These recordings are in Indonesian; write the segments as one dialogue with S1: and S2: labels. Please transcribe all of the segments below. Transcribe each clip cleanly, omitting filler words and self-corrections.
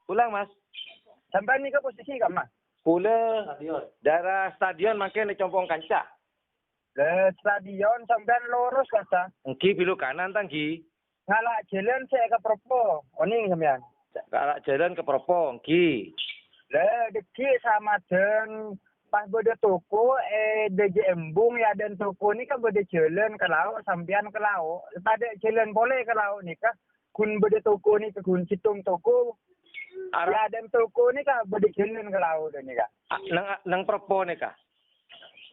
S1: Pulang, Mas.
S2: Sampai ni ke posisi kat Mas?
S1: Pula daerah stadion makin di compong kancah.
S2: Le stadion sampai lurus kata.
S1: Engki bilu kanan tanggi.
S2: Ngalak jalan saya ke Propo. Oning sampean.
S1: Kalau jalan ke Propo, engki.
S2: Le deki sama den pas beda toko DG Embung ya dan toko ni kan beda jalan ke laut sampean ke laut. Pada jalan boleh ke laut ni kah? Kun beda toko ni ke kun citung toko. Ya dan toko ni kah beda jalan ke laut ni kah?
S1: Nang Propo ni kah?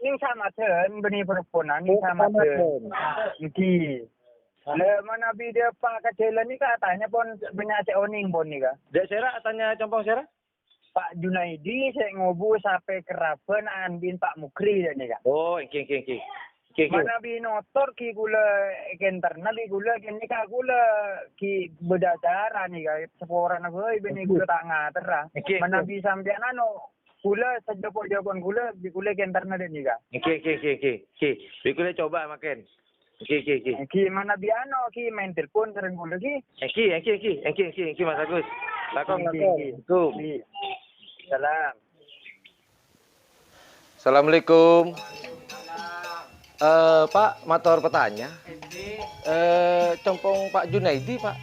S2: Ning sama den beni perponan ni sama den. Iki. Le mana dia Pak Kecelan ni katanya pun banyak oning pun ni kah?
S1: Dek Sera tanya compong Sera?
S2: Pak Junaidi saya ngobu sampai kerapen andin Pak Mukri dan ni kah?
S1: Oh, engki.
S2: Mana bi notor ki gula kenterna bi gula kini kah gula ki berdasar ni kah seporan aku beni gula tangah terah. Mana bi sampean anu gula sejauh gula bi gula kenterna dan ni kah?
S1: Engki. Bikule coba makan. Engki.
S2: Ki mana bi anu ki main telepon sering gula ki.
S1: Engki Mas Agus. Lakong.
S2: Salam.
S3: Assalamualaikum. Pak, motor petanya. Compong Pak Junaidi, Pak.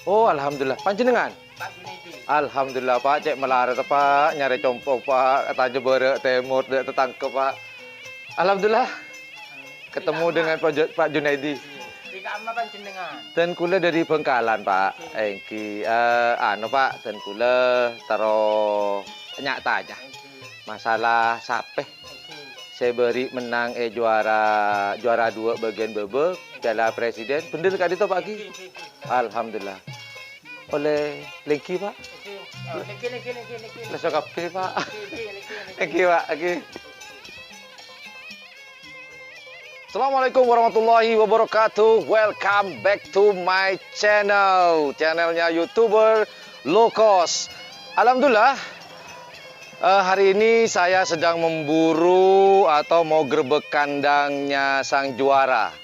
S3: Oh, alhamdulillah. Panjenengan?
S4: Pak Junaidi.
S3: Alhamdulillah, Pak. Cek melarat, Pak. Nyari compong, Pak. Tanya bere, temut, tertangkep, Pak. Alhamdulillah. Ketemu dengan Pak Junaidi.
S4: Tiga amma panjenengan.
S3: Dan kula dari Bengkalan, Pak. Engki, Pak. Dan kula taruh nyata aja. Masalah sapeh. Saya beri menang juara 2 bagian bebek Piala Presiden. Bener kak itu Pak Ki? Alhamdulillah. Oleh Lengki Pak.
S4: Lengki.
S3: Lesok kafe Pak. Lengki Pak. Lengki. Assalamualaikum warahmatullahi wabarakatuh. Welcome back to my channel. Channelnya YouTuber Low Cost. Alhamdulillah. Hari ini saya sedang memburu atau mau grebek kandangnya sang juara.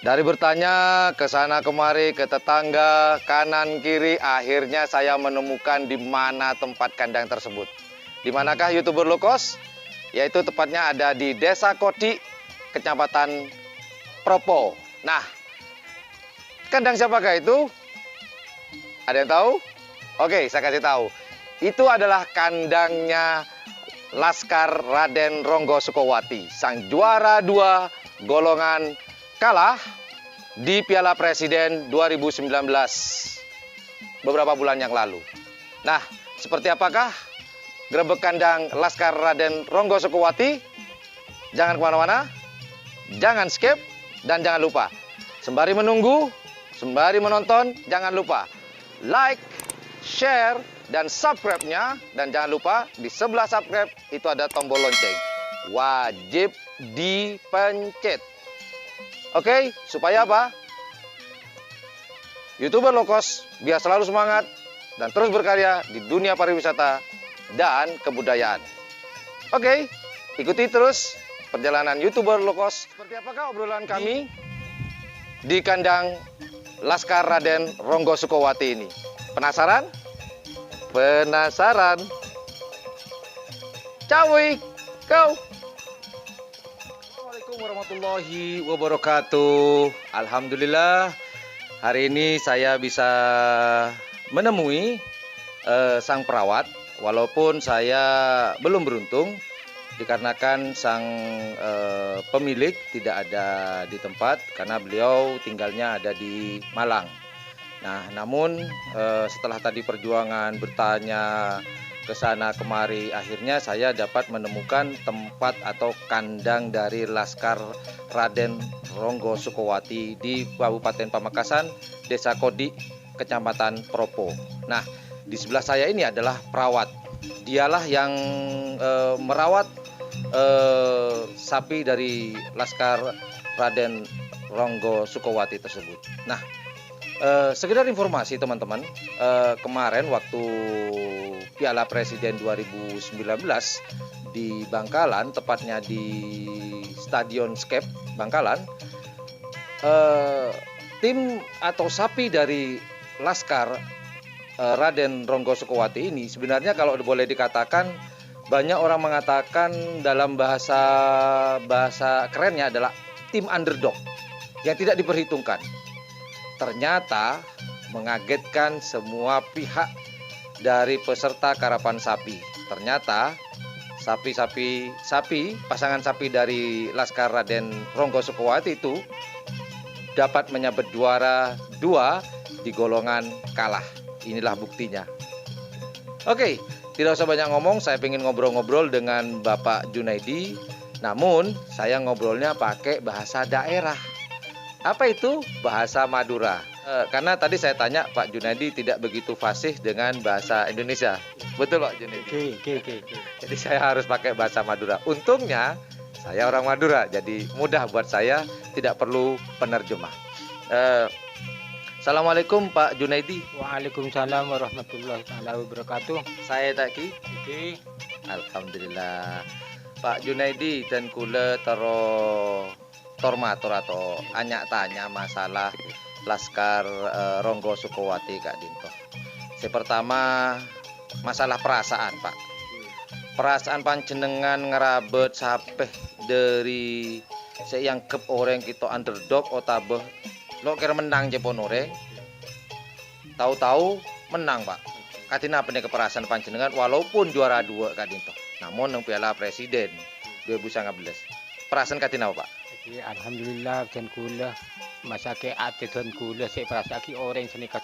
S3: Dari bertanya ke sana kemari, ke tetangga, kanan kiri, akhirnya saya menemukan di mana tempat kandang tersebut. Di manakah YouTuber Low Cost? Yaitu tepatnya ada di Desa Kodi, Kecamatan Propo. Nah, kandang siapakah itu? Ada yang tahu? Oke, saya kasih tahu. Itu adalah kandangnya Laskar Raden Ronggo Sukowati, sang juara 2 golongan kalah di Piala Presiden 2019 beberapa bulan yang lalu. Nah, seperti apakah grebek kandang Laskar Raden Ronggo Sukowati? Jangan kemana-mana, jangan skip, dan jangan lupa sembari menunggu, sembari menonton, jangan lupa like, share, dan subscribe-nya. Dan jangan lupa di sebelah subscribe itu ada tombol lonceng. Wajib dipencet. Oke, supaya apa? YouTuber Low Cost biar selalu semangat dan terus berkarya di dunia pariwisata dan kebudayaan. Oke, ikuti terus perjalanan YouTuber Low Cost. Seperti apakah obrolan kami di kandang Laskar Raden Ronggo Sukowati ini? Penasaran? Penasaran? Cawi, go! Assalamualaikum warahmatullahi wabarakatuh. Alhamdulillah, hari ini saya bisa menemui sang perawat. Walaupun saya belum beruntung, dikarenakan sang pemilik tidak ada di tempat karena beliau tinggalnya ada di Malang. Nah, namun setelah tadi perjuangan bertanya ke sana kemari, akhirnya saya dapat menemukan tempat atau kandang dari Laskar Raden Ronggo Sukowati di Kabupaten Pamekasan, Desa Kodi, Kecamatan Propo. Nah, di sebelah saya ini adalah perawat. Dialah yang merawat sapi dari Laskar Raden Ronggo Sukowati tersebut. Nah, sekedar informasi teman-teman, kemarin waktu Piala Presiden 2019 di Bangkalan, tepatnya di Stadion Skep Bangkalan, tim atau sapi dari Laskar Raden Ronggo Sukowati ini sebenarnya kalau boleh dikatakan banyak orang mengatakan dalam bahasa kerennya adalah tim underdog yang tidak diperhitungkan. Ternyata mengagetkan semua pihak dari peserta karapan sapi. Ternyata pasangan sapi dari Laskar Raden Ronggo Sukowati itu dapat menyabet juara 2 di golongan kalah. Inilah buktinya. Oke, tidak usah banyak ngomong, saya ingin ngobrol-ngobrol dengan Bapak Junaidi. Namun, saya ngobrolnya pakai bahasa daerah. Apa itu? Bahasa Madura. Karena tadi saya tanya Pak Junaidi tidak begitu fasih dengan bahasa Indonesia. Betul Pak Junaidi?
S4: Oke.
S3: Jadi saya harus pakai bahasa Madura. Untungnya saya orang Madura, jadi mudah buat saya, tidak perlu penerjemah. Assalamualaikum Pak Junaidi.
S4: Waalaikumsalam warahmatullahi wabarakatuh.
S3: Saya Taki.
S4: Oke.
S3: Alhamdulillah. Pak Junaidi dan kula tormatur atau anyak tanya masalah Laskar Ronggo Sukowati Kak Dinto. Pertama masalah perasaan Pak. Perasaan panjenengan ngerabet sampai dari yang kep orang kita underdog otabeh lo kira menang jepon orang. Tahu-tahu menang Pak. Katina apa nih keperasaan panjenengan walaupun juara 2 Kak Dinto. Namun yang Piala Presiden 2019. Perasaan katina apa Pak?
S4: Jadi alhamdulillah dan kula masake ate dan kula sik prasaki orang seneka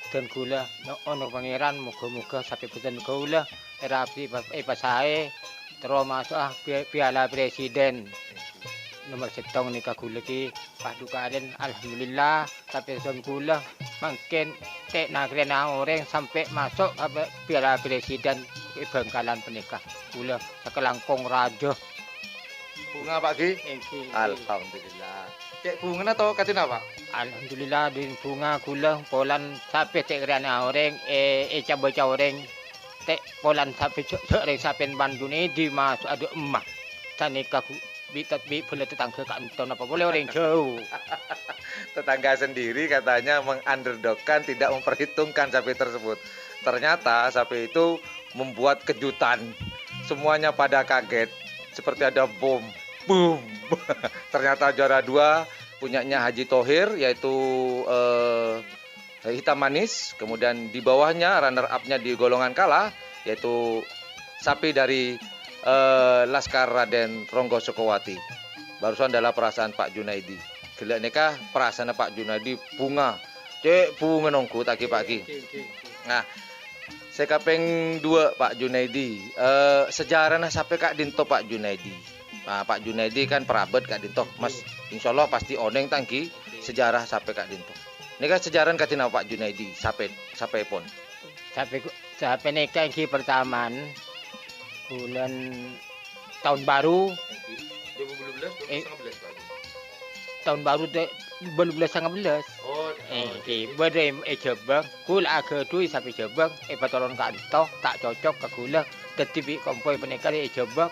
S4: dan kula ono pangeran muga-muga sampai puten kula rapi pasae terus masuk Piala Presiden nomor 7 nika kula ki padukaden alhamdulillah sampai dan kula makin tek nagrena orang sampai masuk Piala Presiden ke Bangkalan penikah kula sakelangkung raja
S3: bunga Pak Ki. Alhamdulillah. Cek bunga atau katina Pak?
S4: Alhamdulillah di bunga kula polan sampai tek grana orang cabai orang tek polan sampai sering sampai Bandung ini di masuk ada emak tanika bi boleh tetangga kanton apa boleh orang jauh.
S3: Tetangga sendiri katanya mengunderdogkan, tidak memperhitungkan sapi tersebut. Ternyata sapi itu membuat kejutan. Semuanya pada kaget. Seperti ada bom. Boom. Ternyata juara 2 punyanya Haji Thohir yaitu hitam manis. Kemudian di bawahnya runner up-nya di golongan kalah yaitu sapi dari Laskar Raden Ronggo Sukowati. Barusan adalah perasaan Pak Junaidi. Gelek nikah perasaan Pak Junaidi bunga. Cek bunga nongku taki Pak Ki. Nah, saya kapeng 2 Pak Junaidi. Sejarahnya sampai Kak Dinto Pak Junaidi. Nah, Pak Junaidi kan perabot Kak Dinto. Mas, insyaallah pasti oneng tangki sejarah sampai Kak Dinto. Ini kan sejarah katina Pak Junaidi sampai pun.
S4: Sampai nikah ki pertamaan bulan tahun baru
S3: 2012 Pak.
S4: tahun baru 2019.
S3: Oh,
S4: berde jebang kul aga tu sampai jebang patolon kanto tak cocok ke kula dadi kompoi penikah jebang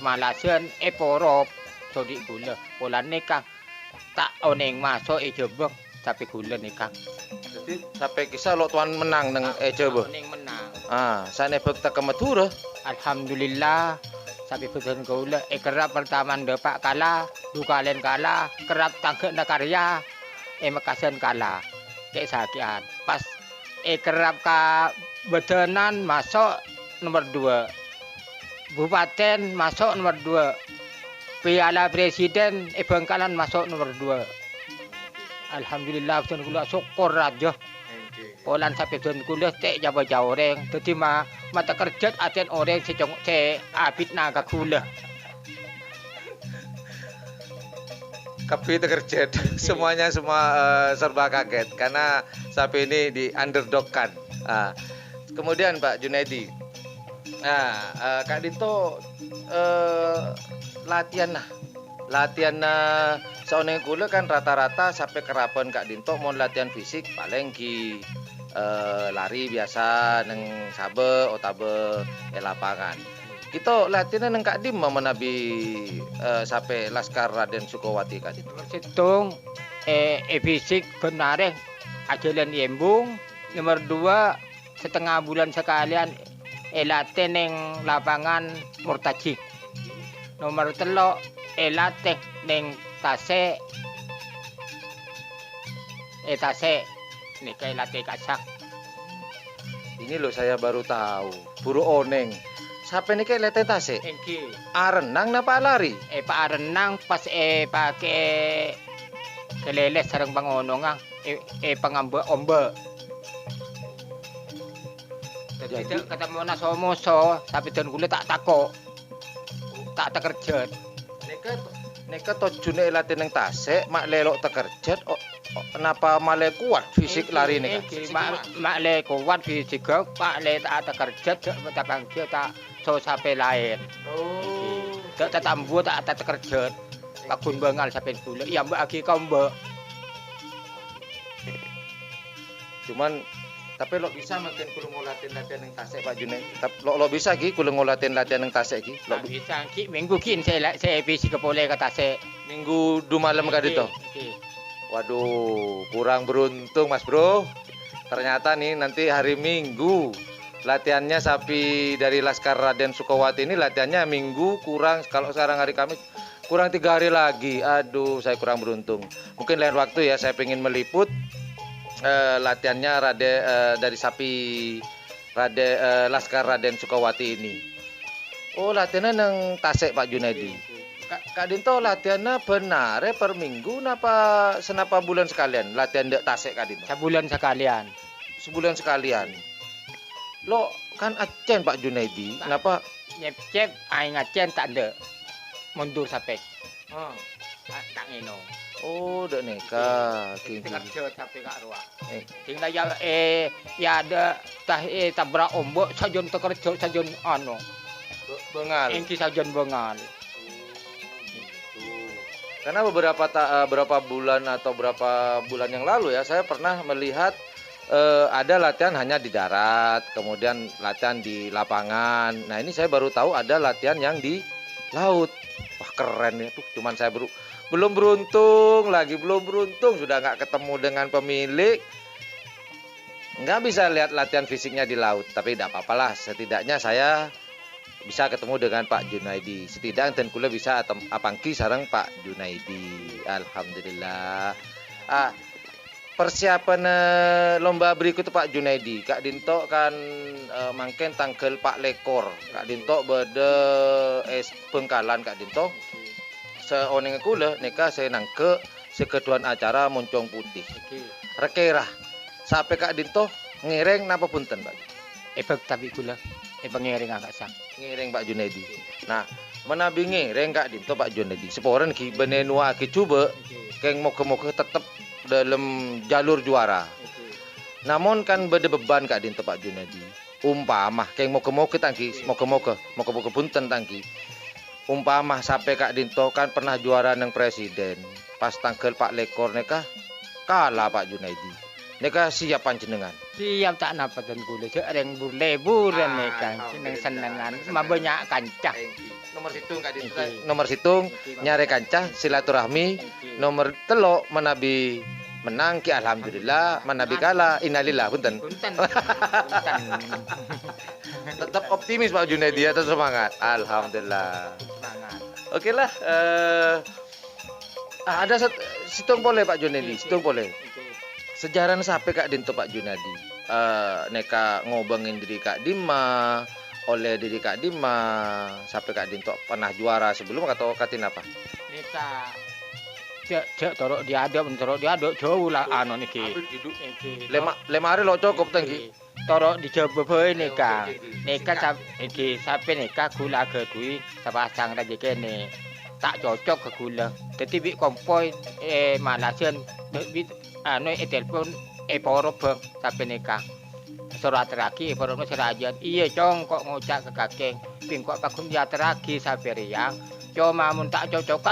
S4: Malasian porop sodi kula polan nikah tak oneng masuk jebang sampai kula nikah.
S3: Jadi sampai kisah lo tuan menang neng jebang.
S4: Oneng menang.
S3: Sana bekta ke Madura.
S4: Alhamdulillah sampai pesen kula kerap pertama depak kalah dukalen kalah kerap tangke karya makasan kalah kayak sakian pas kerap ka bedenan masuk nomor 2 Bupaten masuk nomor 2 Piala Presiden Bangkalan masuk nomor 2 Alhamdulillah pesen kula syukur aja polan sampai pesen kula tek jauh-jauh orang dadi mata kerja aten orang se abit naga kula.
S3: Kapi terkerjet, semuanya serba kaget karena sapi ini di underdogkan. Kemudian Pak Junaidi, Kak Dinto latihan seoneng kula kan rata-rata sampai kerapan Kak Dinto mau latihan fisik paling ki lari biasa neng sabe otabe lapangan. Kita latihan neng Kak Dim menabi sampai Laskar Raden Sukowati Kak Dim.
S4: Situng fisik benare ajalan embung Nomor 2 setengah bulan sekalian latih ning lapangan Murtajik. Nomor 3 latih ning Tasik. Tasik nika latih kasak.
S3: Ini loh saya baru tahu. Buru oneng. Sampai nih kayak leten tasik.
S4: Engki.
S3: Renang napa lari?
S4: Pak renang pas pakai keleles sareng bangono nga. Pangamba ombe. Jadi ketemu na somoso, sapi dan kula tak tako. Tak tekerjet.
S3: Neka tojune latihan nang tasik, mak lelok tekerjet. Kenapa malah kuat fisik lari nih?
S4: Mak le kuat fisik, pak le tak tekerjet, tak bangkit tak so sampai lain.
S3: Oh.
S4: Tak tambu tak tekerjet. Pakun bengal sampai kula. Ya mbak aki kau mbak.
S3: Cuman tapi lo bisa makin kulo ngolatin latihan yang tasik Pak Junaidi. Lo bisa ki kulo ngolatin latihan yang tasik ki.
S4: Lo bisa ki minggu kin saya fisik kepole ke tasik.
S3: Minggu 2 malam kali itu. Waduh, kurang beruntung Mas Bro. Ternyata nih nanti hari Minggu latihannya sapi dari Laskar Raden Sukawati ini latihannya Minggu kurang, kalau sekarang hari Kamis kurang 3 hari lagi. Aduh, saya kurang beruntung. Mungkin lain waktu ya saya pengen meliput latihannya dari sapi Laskar Raden Sukawati ini. Oh, latihannya nang Tasik Pak Junaidi. Kak Dinto latihannya benar per minggu napa senapa bulan sekalian latihan dek Tasik Kak Dinto?
S4: Sebulan sekalian.
S3: Sebulan sekalian. Lo kan acen Pak Junaidi, kenapa?
S4: Nyep-nyep aing acen tak ada. Mundur sampai. Tak ngino.
S3: Oh, dek neka.
S4: Kerja sampai kak ruang. Tinggal ya ada tabrak ombak sajon tekerja sajon ano.
S3: Bengal.
S4: Engki sajon bengal.
S3: Karena beberapa bulan atau berapa bulan yang lalu ya saya pernah melihat ada latihan hanya di darat, kemudian latihan di lapangan. Nah, ini saya baru tahu ada latihan yang di laut. Wah, keren ya tuh. Cuman saya belum beruntung sudah nggak ketemu dengan pemilik. Nggak bisa lihat latihan fisiknya di laut, tapi tidak apa-apalah. Setidaknya saya bisa ketemu dengan Pak Junaidi. Setidaknya dan kula bisa apangki sareng Pak Junaidi. Alhamdulillah. Persiapan lomba berikut Pak Junaidi. Kak Dinto kan mangken tanggal Pak Lekor. Kak Dinto bede Bengkalan Kak Dinto. Seoneng kula neka saya nangke seketuan acara Moncong Putih. Rekerah. Sampai Kak Dinto ngereng napa punten Pak?
S4: Efek tapi kula. Ngereng agak sang.
S3: Ngereng Pak Junaidi. Nah, menabi ngereng Kak Dinto Pak Junaidi. Seporan ki benenua ki coba keng moga-moga tetep dalam jalur juara. Namun kan beda beban Kak Dinto Pak Junaidi. Umpamah keng moga-moga tangki, moga-moga punten tangki. Umpamah sampai Kak Dinto kan pernah juara nang presiden. Pas tanggal Pak Lekor neka kalah Pak Junaidi. Neka siap panjenengan.
S4: Siap tak napa dan kula sering burleburan neka senengan mabanyak kancah.
S3: Nomor situng Kak Dinto. Nomor situng nyari kancah silaturahmi. Nomor 3 menabi menang ki alhamdulillah, menabi kalah innalillah punten. Tetap optimis Pak Junaidi, tetap semangat. Alhamdulillah.
S4: Semangat.
S3: Oke lah. Ada situng boleh Pak Junaidi, situng boleh. Sejarah sampai Kak Dinto Pak Junaidi. Neka ngobengin diri Kak Dima, oleh diri Kak Dima, sampai Kak Dinto pernah juara sebelum atau katin apa?
S4: Neka cek torok dia ada jauh lah anu niki.
S3: Lema hari lo cukup tangki.
S4: Torok dicoba neka. Neka iki sampai neka gula kedui sepasang raja kene. Tak cocok ke gula. Dadi bi kompoi malasen bi anu telepon poro bang sampai neka. Surat teragi poro serajan. Iya cong kok ngocak ke kakek. Ping kok pakum dia teragi sampai riang. Cuma mun tak cocok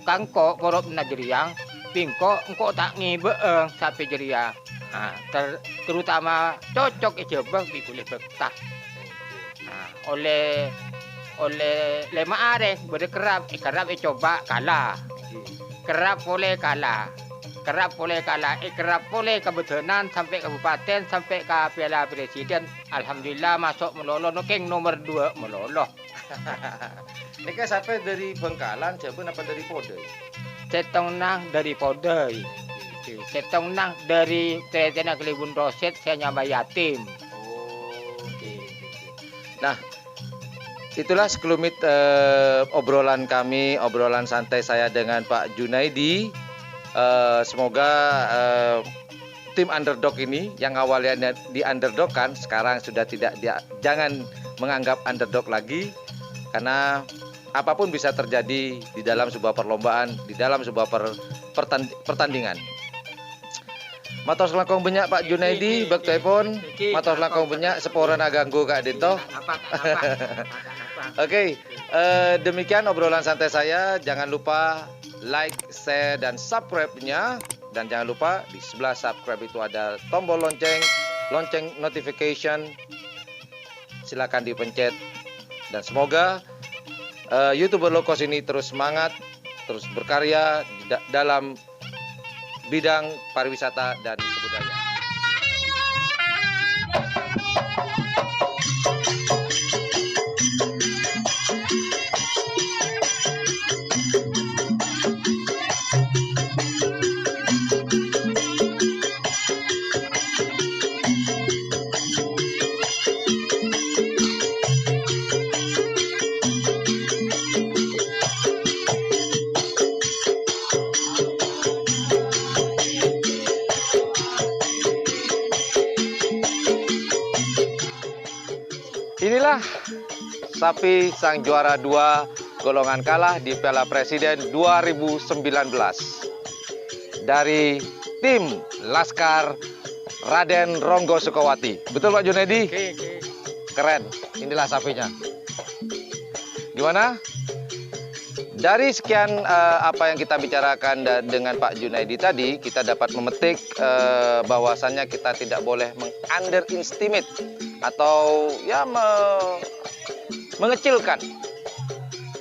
S4: kangko porop na jeriang pingko engko tak ngibeeng sampai jeriang. Nah, terutama cocok ejebang di kulit betah. Nah, oleh lema are berde kerap coba kalah. Kerap boleh kalah. kerap boleh kalah, kerap boleh kebetulan sampai kabupaten, sampai ke Piala Presiden. Alhamdulillah masuk meloloh, ranking nomor 2 meloloh.
S3: Ini kan sampai dari Bengkalan, siapa apa dari Podoi?
S4: Setong nang dari Podoi. Setong nang dari Tretena Kelibun Roset, saya nyambai yatim.
S3: Oh, nah, itulah sekelumit obrolan kami, obrolan santai saya dengan Pak Junaidi. Semoga tim underdog ini yang awalnya di underdog kan, sekarang sudah tidak jangan menganggap underdog lagi, karena apapun bisa terjadi di dalam sebuah perlombaan, di dalam sebuah pertandingan. Matos langkong banyak Pak Junaidi, bak telepon. Matos langkong banyak seporan aganggu Kak Dito. Oke, demikian obrolan santai saya. Jangan lupa like, share, dan subscribe-nya. Dan jangan lupa di sebelah subscribe itu ada tombol lonceng notification. Silakan dipencet. Dan semoga YouTuber low cost ini terus semangat, terus berkarya dalam bidang pariwisata dan kebudayaan. Inilah sapi sang juara 2 golongan kalah di Piala Presiden 2019 dari tim Laskar Raden Ronggo Sukowati. Betul Pak Junaidi? Keren. Inilah sapinya. Gimana? Dari sekian apa yang kita bicarakan dengan Pak Junaidi tadi, kita dapat memetik bahwasannya kita tidak boleh underestimate atau ya mengecilkan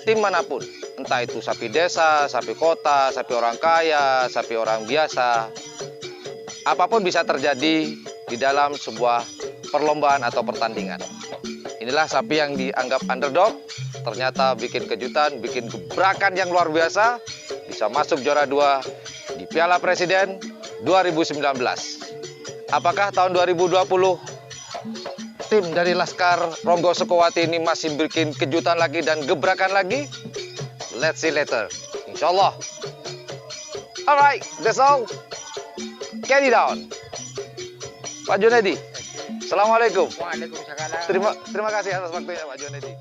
S3: tim manapun, entah itu sapi desa, sapi kota, sapi orang kaya, sapi orang biasa. Apapun bisa terjadi di dalam sebuah perlombaan atau pertandingan. Inilah sapi yang dianggap underdog, ternyata bikin kejutan, bikin gebrakan yang luar biasa, bisa masuk juara 2 di Piala Presiden 2019. Apakah tahun 2020 tim dari Laskar Ronggo Sukowati ini masih bikin kejutan lagi dan gebrakan lagi? Let's see later, insyaallah. Alright, that's all. Carry down. Pak Junaidi, Assalamualaikum.
S4: Waalaikumsalam.
S3: Terima kasih atas waktunya Pak Junaidi.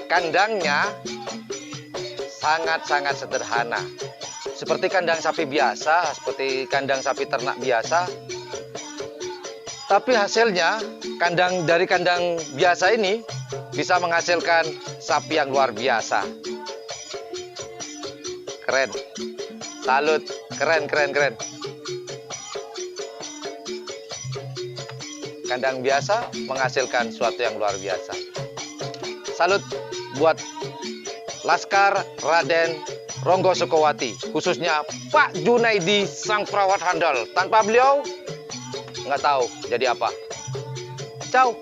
S3: Kandangnya sangat-sangat sederhana. Seperti kandang sapi biasa, seperti kandang sapi ternak biasa. Tapi hasilnya, dari kandang biasa ini bisa menghasilkan sapi yang luar biasa. Keren. Salut. Keren. Kandang biasa menghasilkan sesuatu yang luar biasa. Salut buat Laskar Raden Ronggo Sukowati, khususnya Pak Junaidi sang perawat handal. Tanpa beliau, nggak tahu jadi apa. Ciao.